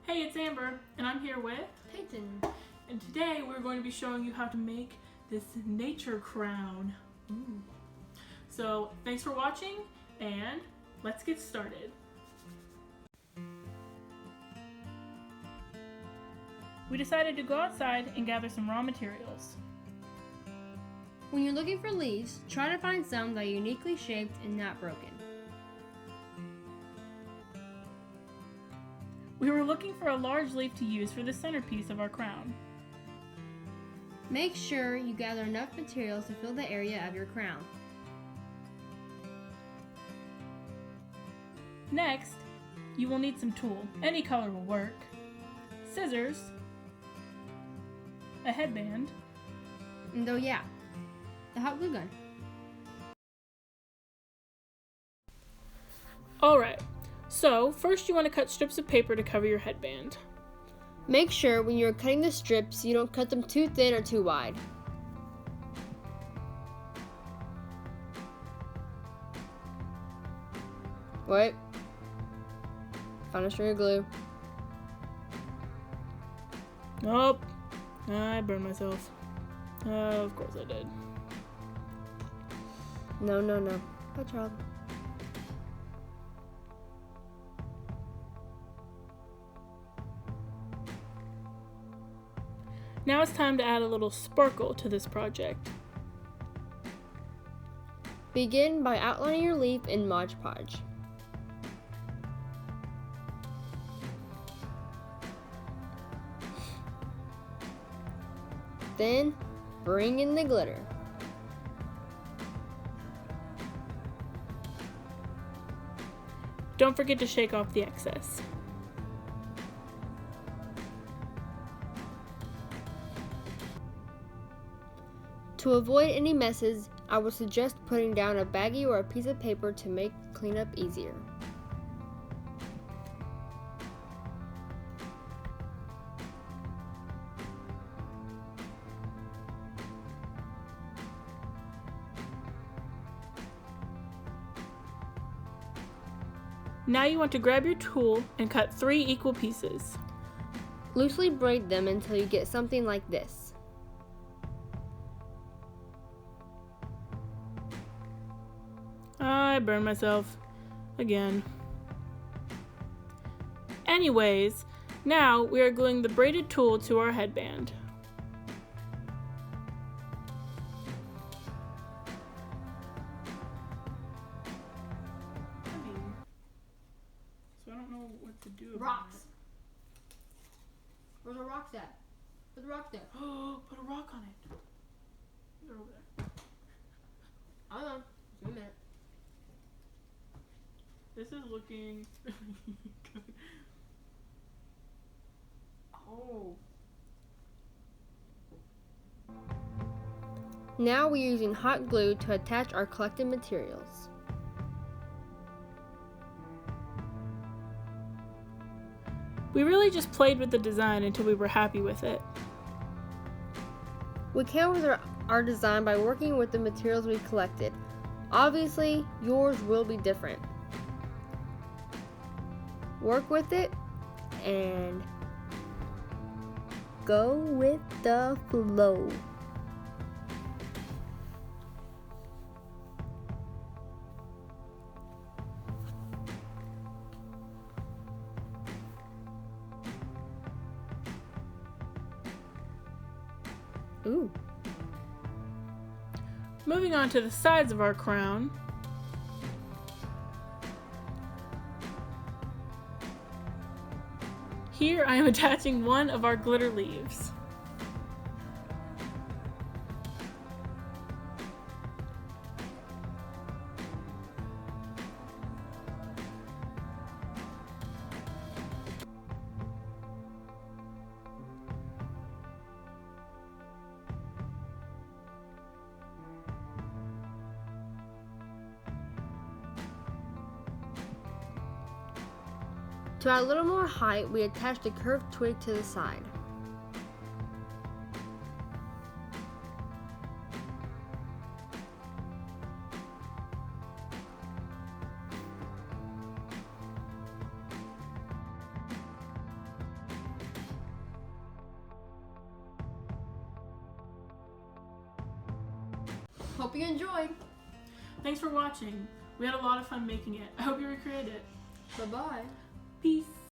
Hey, it's Amber, and I'm here with Peyton. And today we're going to be showing you how to make this nature crown. Ooh. So thanks for watching, and let's get started. We decided to go outside and gather some raw materials. When you're looking for leaves, try to find some that are uniquely shaped and not broken. We were looking for a large leaf to use for the centerpiece of our crown. Make sure you gather enough materials to fill the area of your crown. Next, you will need some tulle. Any color will work. Scissors, a headband, And oh yeah, the hot glue gun. Alright, so first you want to cut strips of paper to cover your headband. Make sure when you're cutting the strips, you don't cut them too thin or too wide. Wait. Found a string of glue. Nope, I burned myself. Of course I did. No. Bye, child. Now it's time to add a little sparkle to this project. Begin by outlining your leaf in Mod Podge. Then, bring in the glitter. Don't forget to shake off the excess. To avoid any messes, I would suggest putting down a baggie or a piece of paper to make cleanup easier. Now you want to grab your tool and cut 3 equal pieces. Loosely braid them until you get something like this. I burned myself again. Anyways, now we are gluing the braided tool to our headband. So I don't know what to do about Rocks. Where's the rocks at? Put the rock there. Oh, put a rock on it. They're over there. Hold on. Just a minute. This is looking really good. Oh. Now we're using hot glue to attach our collected materials. We really just played with the design until we were happy with it. We came up with our design by working with the materials we collected. Obviously, yours will be different. Work with it and go with the flow. Ooh. Moving on to the sides of our crown. Here I am attaching one of our glitter leaves. To add a little more height, we attached a curved twig to the side. Hope you enjoy. Thanks for watching. We had a lot of fun making it. I hope you recreate it. Bye-bye. Peace.